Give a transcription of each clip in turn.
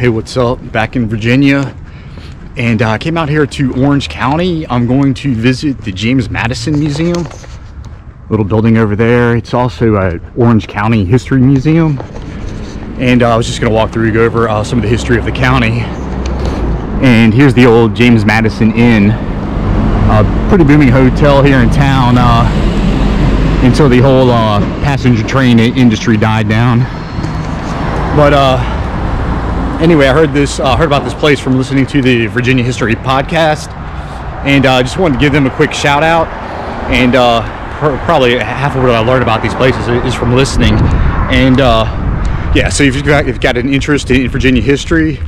Hey, what's up? Back in Virginia, and I came out here to Orange County. I'm going to visit the James Madison Museum, little building over there. It's also an Orange County History Museum, and I was just going to walk through and go over some of the history of the county. And here's the old James Madison Inn, a pretty booming hotel here in town until the whole passenger train industry died down. But anyway, I heard about this place from listening to the Virginia History podcast, and I just wanted to give them a quick shout out. And probably half of what I learned about these places is from listening. And yeah, so if you've got an interest in Virginia history,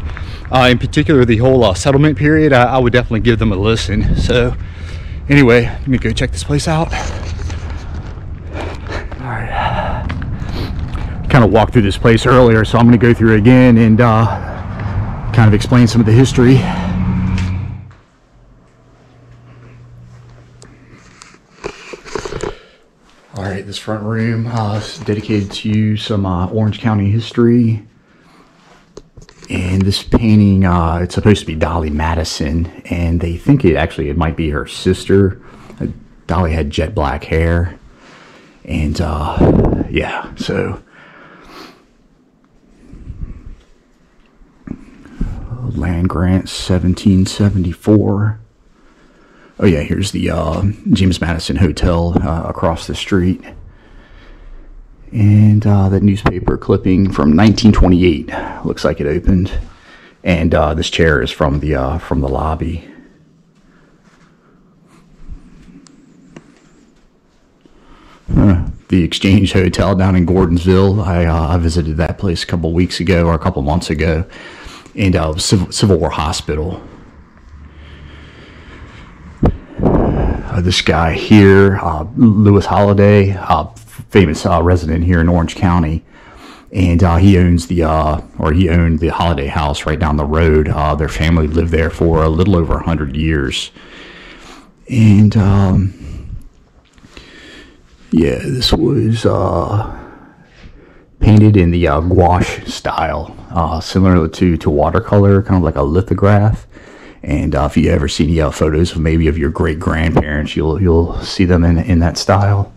in particular the whole settlement period, I would definitely give them a listen. So anyway, let me go check this place out. All right. Kind of walked through this place earlier, so I'm going to go through it again and kind of explain some of the history. All right, this front room is dedicated to some Orange County history. And this painting, it's supposed to be Dolly Madison, and they think it might be her sister. Dolly had jet black hair, and yeah, so land grant 1774. Oh yeah, here's the James Madison Hotel across the street, and that newspaper clipping from 1928 looks like it opened, and this chair is from the lobby. The Exchange Hotel down in Gordonsville. I visited that place a couple months ago. And Civil War Hospital. This guy here, Lewis Holliday, famous resident here in Orange County, and he owned the Holliday House right down the road. Their family lived there for a little over 100 years, and yeah, this was painted in the gouache style, similar to watercolor, kind of like a lithograph. And if you ever see any photos of maybe of your great grandparents, you'll see them in that style.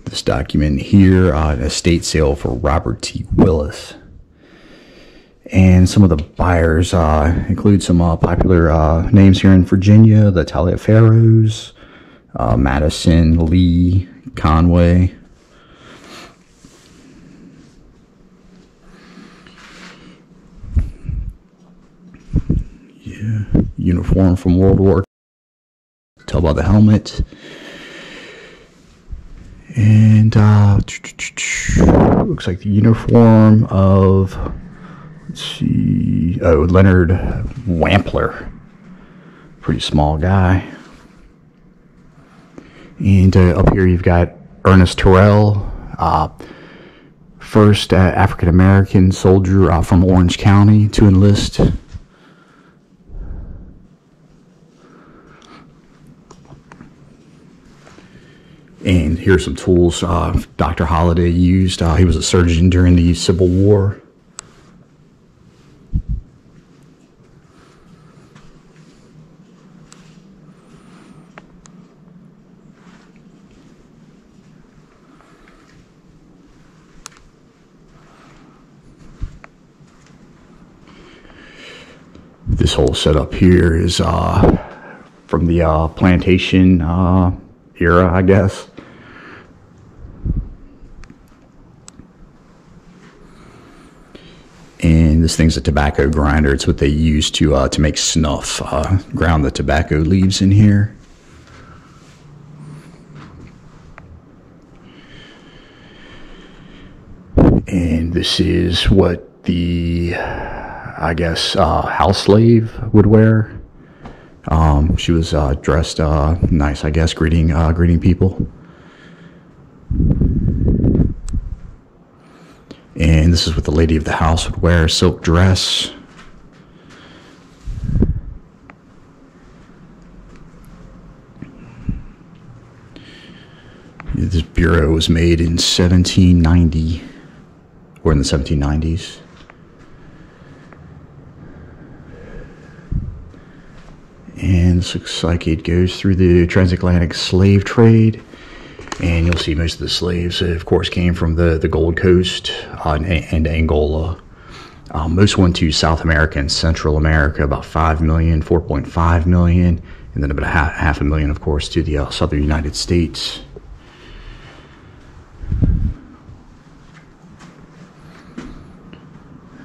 This document here, an estate sale for Robert T. Willis. And some of the buyers include some popular names here in Virginia: the Taliaferros, Madison, Lee, Conway. Yeah, uniform from World War. Tell by the helmet. And looks like the uniform of, let's see, Leonard Wampler. Pretty small guy. And up here you've got Ernest Terrell, first African-American soldier from Orange County to enlist. And here's some tools Dr. Holliday used. He was a surgeon during the Civil War. This whole setup here is from the plantation era, I guess. And this thing's a tobacco grinder. It's what they use to make snuff. Ground the tobacco leaves in here. And this is what the, I guess, house slave would wear. She was dressed nice, I guess, greeting people. And this is what the lady of the house would wear: a silk dress. This bureau was made in 1790, or in the 1790s. And this looks like it goes through the transatlantic slave trade. And you'll see most of the slaves, of course, came from the Gold Coast and Angola. Most went to South America and Central America, about 5 million, 4.5 million, and then about half a million, of course, to the southern United States.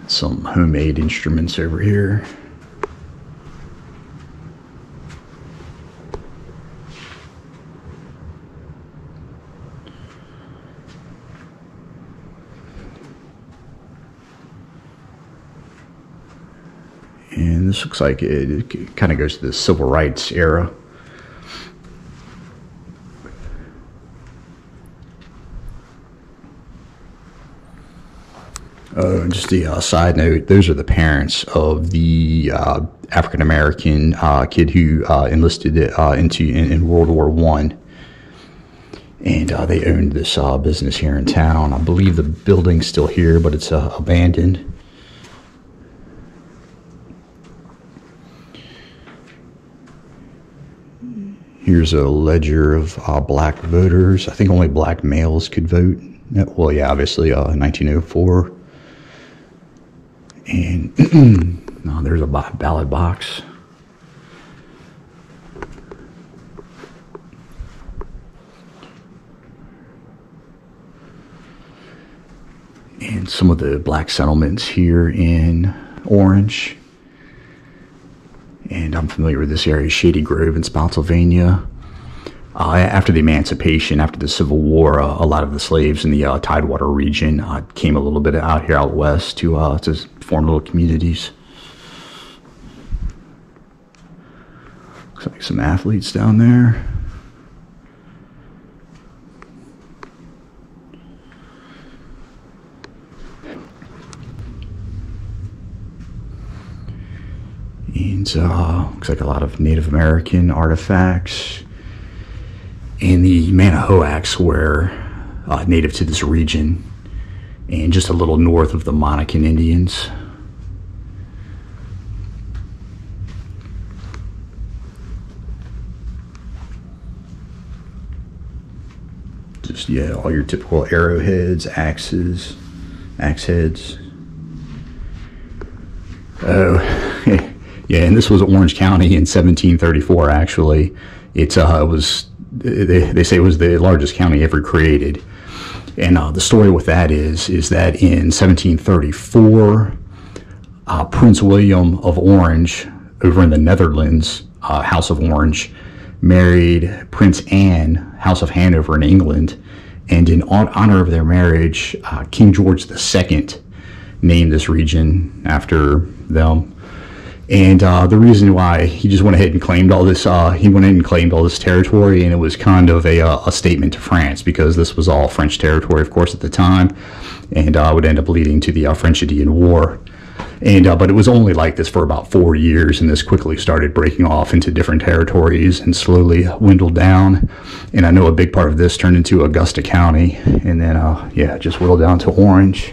Some homemade instruments over here. And this looks like it kind of goes to the civil rights era. Just a side note, those are the parents of the African-American kid who enlisted in World War I. And they owned this business here in town. I believe the building's still here, but it's abandoned. Here's a ledger of black voters. I think only black males could vote. Well, yeah, obviously, 1904. And there's a ballot box. And some of the black settlements here in Orange. And I'm familiar with this area, Shady Grove in Spotsylvania. After the emancipation, after the Civil War, a lot of the slaves in the Tidewater region came a little bit out west to form little communities. Looks like some athletes down there. And looks like a lot of Native American artifacts. And the Manahoacs were native to this region, and just a little north of the Monacan Indians. Just, yeah, all your typical arrowheads, axe heads. Oh, yeah, and this was Orange County in 1734, actually. It was, they say it was the largest county ever created. And the story with that is that in 1734, Prince William of Orange, over in the Netherlands, House of Orange, married Prince Anne, House of Hanover in England. And in honor of their marriage, King George II named this region after them. And the reason why he just went ahead and claimed all this, territory, and it was kind of a statement to France, because this was all French territory, of course, at the time, and would end up leading to the French-Indian War. And but it was only like this for about 4 years, and this quickly started breaking off into different territories and slowly dwindled down. And I know a big part of this turned into Augusta County, and then yeah, just whittled down to Orange.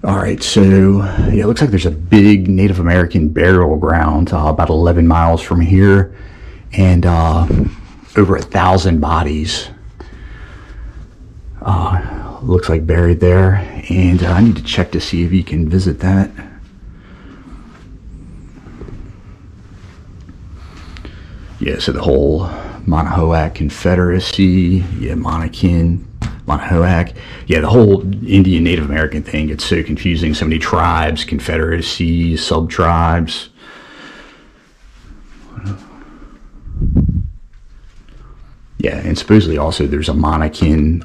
All right, so yeah, it looks like there's a big Native American burial ground about 11 miles from here, and over 1,000 bodies looks like buried there. And I need to check to see if you can visit that. Yeah, so the whole Manahoac Confederacy, yeah, Manahoac, yeah, the whole Indian Native American thing gets so confusing. So many tribes, confederacies, sub-tribes. Yeah, and supposedly also there's a Monacan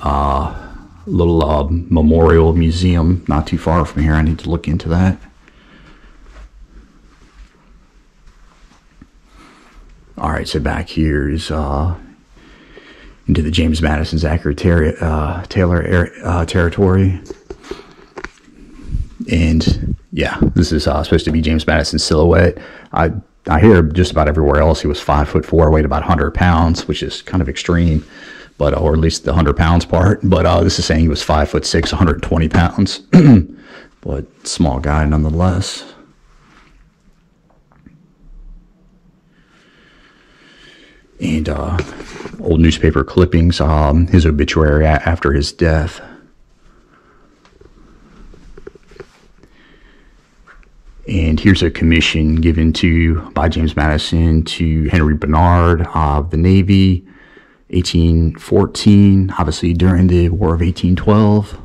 little memorial museum not too far from here. I need to look into that. All right, so back here is into the James Madison Zachary Taylor territory. And Yeah, this is supposed to be James Madison's silhouette. I hear just about everywhere else he was 5'4", weighed about 100 pounds, which is kind of extreme, but or at least the 100 pounds part. But this is saying he was 5'6", 120 pounds, but small guy nonetheless. And old newspaper clippings, his obituary after his death. And here's a commission given by James Madison to Henry Barnard of the Navy, 1814, obviously during the War of 1812.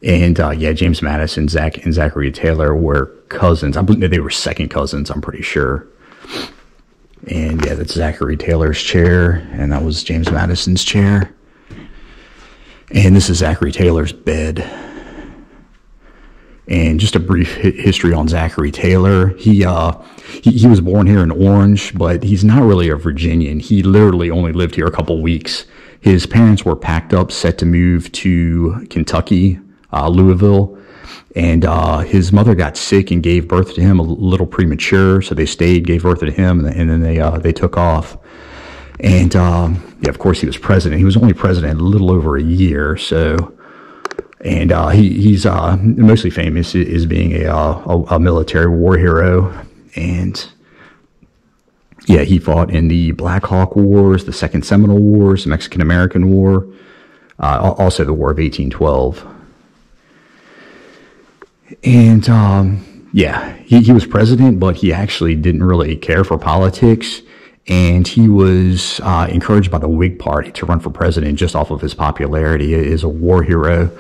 And yeah, James Madison, and Zachary Taylor were cousins. I believe they were second cousins, I'm pretty sure. And yeah, that's Zachary Taylor's chair, and that was James Madison's chair. And this is Zachary Taylor's bed. And just a brief history on Zachary Taylor. He was born here in Orange, but he's not really a Virginian. He literally only lived here a couple weeks. His parents were packed up, set to move to Kentucky, Louisville. And his mother got sick and gave birth to him a little premature, so they stayed, gave birth to him, and then they took off. And yeah, of course, he was president. He was only president a little over a year. So, and he's mostly famous as being a military war hero. And yeah, he fought in the Black Hawk Wars, the Second Seminole Wars, the Mexican-American War, also the War of 1812. And yeah, he was president, but he actually didn't really care for politics. And he was encouraged by the Whig Party to run for president just off of his popularity as a war hero.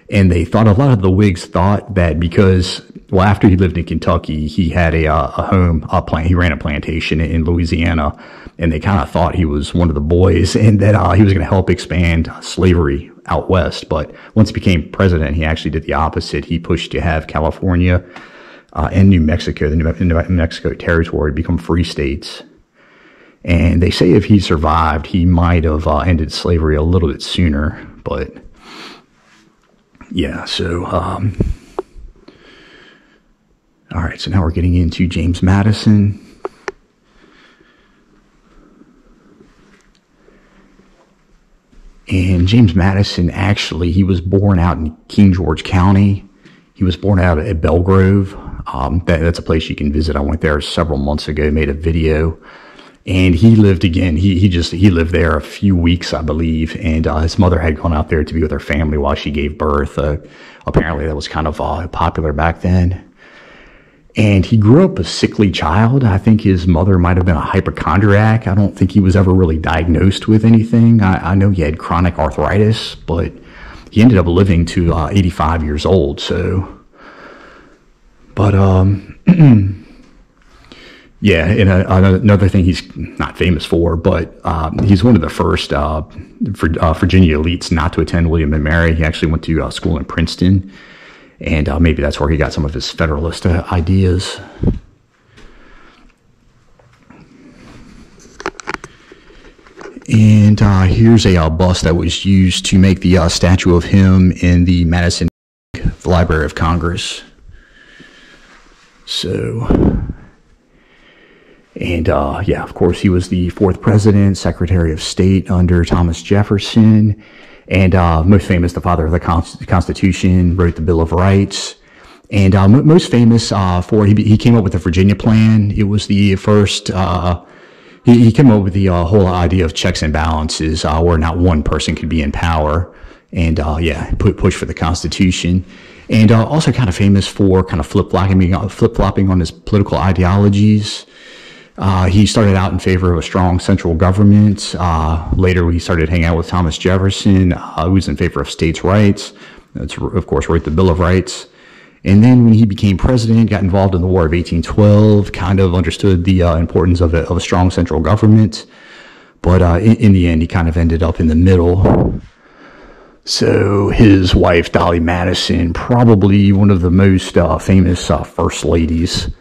And they thought, a lot of the Whigs thought that because, well, after he lived in Kentucky, he had he ran a plantation in Louisiana, and they kind of thought he was one of the boys and that he was going to help expand slavery out west. But once he became president, he actually did the opposite. He pushed to have California and New Mexico, the New Mexico territory, become free states. And they say if he survived, he might have ended slavery a little bit sooner. But yeah, so all right, so now we're getting into James Madison. And James Madison, actually, he was born out in King George County. He was born out at Belgrove. That's a place you can visit. I went there several months ago, made a video. And he lived again. He lived there a few weeks, I believe. And his mother had gone out there to be with her family while she gave birth. Apparently, that was kind of popular back then. And he grew up a sickly child. I think his mother might have been a hypochondriac. I don't think he was ever really diagnosed with anything. I know he had chronic arthritis, but he ended up living to 85 years old. So, but yeah, and another thing he's not famous for, but he's one of the first Virginia elites not to attend William and Mary. He actually went to school in Princeton, and maybe that's where he got some of his Federalist ideas. And here's a bust that was used to make the statue of him in the Madison, the Library of Congress. So, and yeah, of course, he was the fourth president, Secretary of State under Thomas Jefferson, and most famous, the father of the Constitution, wrote the Bill of Rights. And most famous for, he came up with the Virginia Plan. It was the first, he came up with the whole idea of checks and balances, where not one person could be in power, and yeah, push for the Constitution. And also kind of famous for kind of flip-flopping on his political ideologies. He started out in favor of a strong central government. Later, he started hanging out with Thomas Jefferson, who was in favor of states' rights. That's, of course, wrote the Bill of Rights. And then when he became president, got involved in the War of 1812, kind of understood the importance of a strong central government. But in the end, he kind of ended up in the middle. So his wife, Dolly Madison, probably one of the most famous first ladies.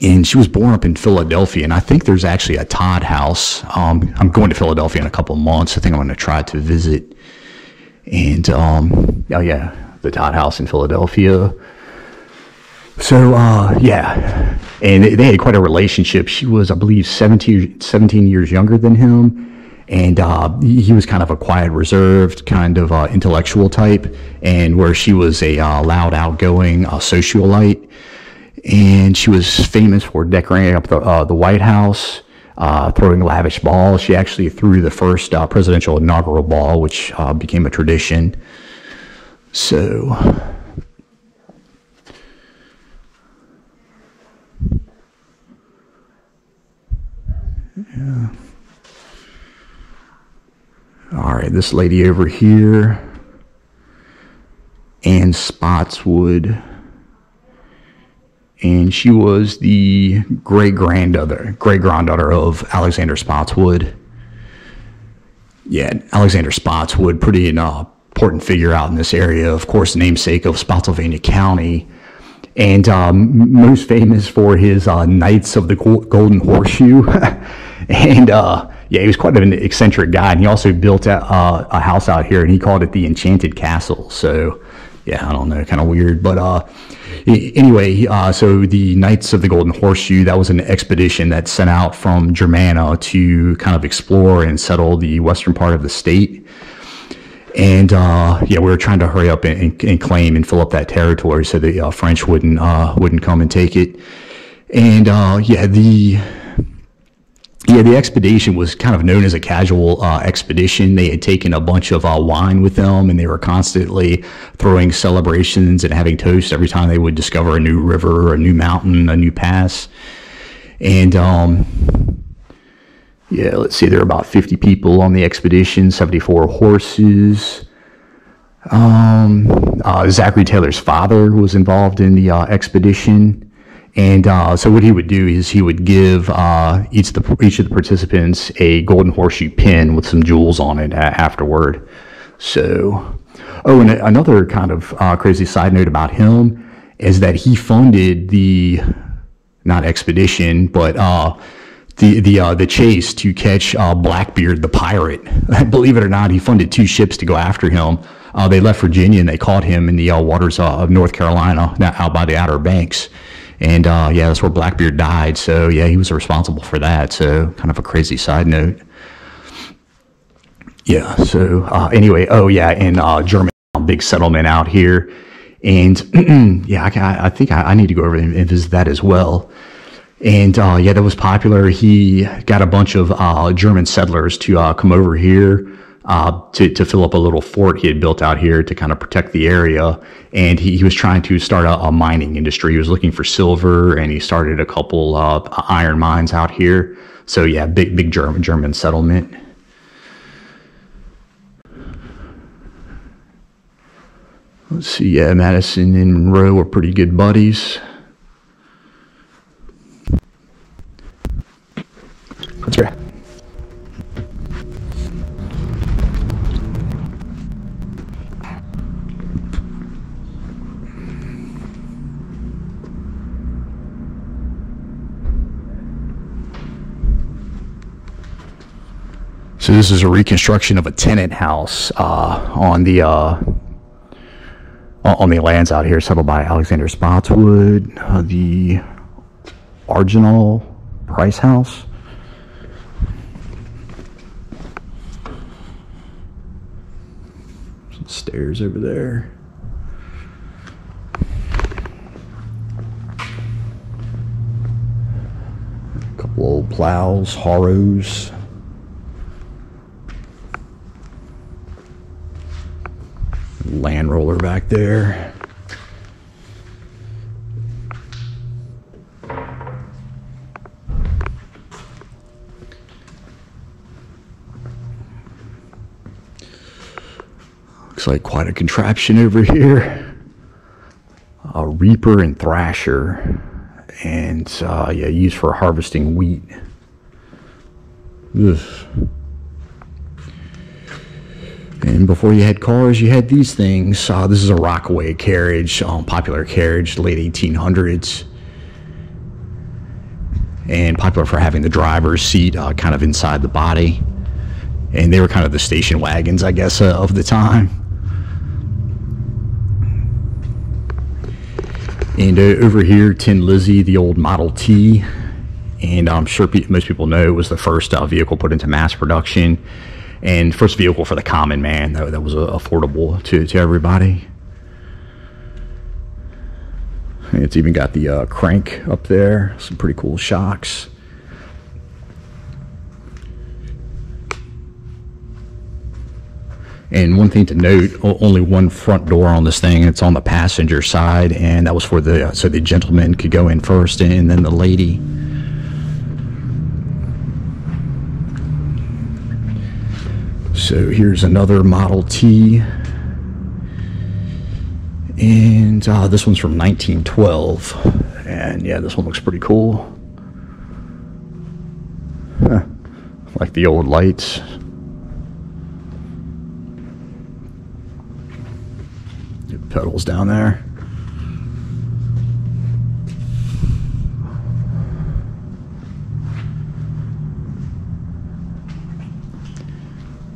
And she was born up in Philadelphia, and I think there's actually a Todd house. I'm going to Philadelphia in a couple of months. I think I'm going to try to visit. And, oh yeah, the Todd house in Philadelphia. So, yeah, and they had quite a relationship. She was, I believe, 17 years younger than him, and he was kind of a quiet, reserved, kind of intellectual type, and where she was a loud, outgoing socialite. And she was famous for decorating up the White House, throwing lavish balls. She actually threw the first presidential inaugural ball, which became a tradition. So, yeah. All right, this lady over here, Anne Spottswood. And she was the great-granddaughter of Alexander Spottswood. Yeah, Alexander Spottswood, pretty important figure out in this area. Of course, namesake of Spotsylvania County. And most famous for his Knights of the Golden Horseshoe. And, yeah, he was quite an eccentric guy. And he also built a house out here, and he called it the Enchanted Castle. So, yeah, I don't know, kind of weird. But anyway, so the Knights of the Golden Horseshoe, that was an expedition that sent out from Germania to kind of explore and settle the western part of the state. And yeah, we were trying to hurry up and claim and fill up that territory so the French wouldn't come and take it. And yeah, the expedition was kind of known as a casual expedition. They had taken a bunch of wine with them, and they were constantly throwing celebrations and having toasts every time they would discover a new river, a new mountain, a new pass. And yeah, let's see, there were about 50 people on the expedition, 74 horses. Zachary Taylor's father was involved in the expedition. And so what he would do is he would give each of the participants a golden horseshoe pin with some jewels on it afterward. So, oh, and another kind of crazy side note about him is that he funded the, not expedition, but the chase to catch Blackbeard the pirate. Believe it or not, he funded 2 ships to go after him. They left Virginia and they caught him in the waters of North Carolina, out by the Outer Banks. And yeah, that's where Blackbeard died. So yeah, he was responsible for that. So kind of a crazy side note. Yeah. So anyway, oh yeah, and German big settlement out here, and yeah, I think I need to go over and visit that as well. And yeah, that was popular. He got a bunch of German settlers to come over here. To fill up a little fort he had built out here to kind of protect the area. And he was trying to start a mining industry. He was looking for silver, and he started a couple iron mines out here. So yeah, big German settlement. Let's see, yeah, Madison and Monroe were pretty good buddies. That's right. So this is a reconstruction of a tenant house on the lands out here settled by Alexander Spottswood, the Arginal Price House. Some stairs over there. A couple old plows, harrows. Land roller back there. Looks like quite a contraption over here. A reaper and thrasher, and yeah, used for harvesting wheat. Ugh. And before you had cars, you had these things. This is a Rockaway carriage, popular carriage, late 1800s. and popular for having the driver's seat kind of inside the body. And they were kind of the station wagons, I guess, of the time. And over here, Tin Lizzie, the old Model T. And I'm sure most people know it was the first vehicle put into mass production, and first vehicle for the common man that was affordable to everybody. It's even got the crank up there, some pretty cool shocks. And one thing to note, only one front door on this thing. It's on the passenger side, and that was for the so the gentleman could go in first and then the lady. So here's another Model T, and this one's from 1912, and yeah, this one looks pretty cool. Huh. Like the old lights. Pedals down there.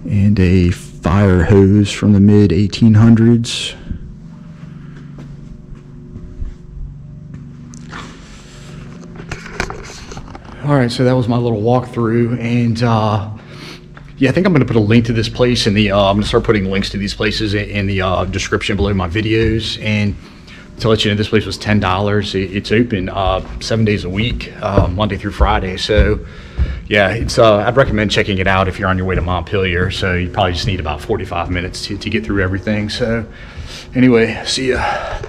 And a fire hose from the mid 1800s. All right, so that was my little walkthrough, and yeah, I think I'm going to put a link to this place in the, I'm going to start putting links to these places in the description below my videos. And to let you know, this place was $10. It's open 7 days a week, Monday through Friday. So yeah, it's I'd recommend checking it out if you're on your way to Montpelier. So you probably just need about 45 minutes to get through everything. So anyway, see ya.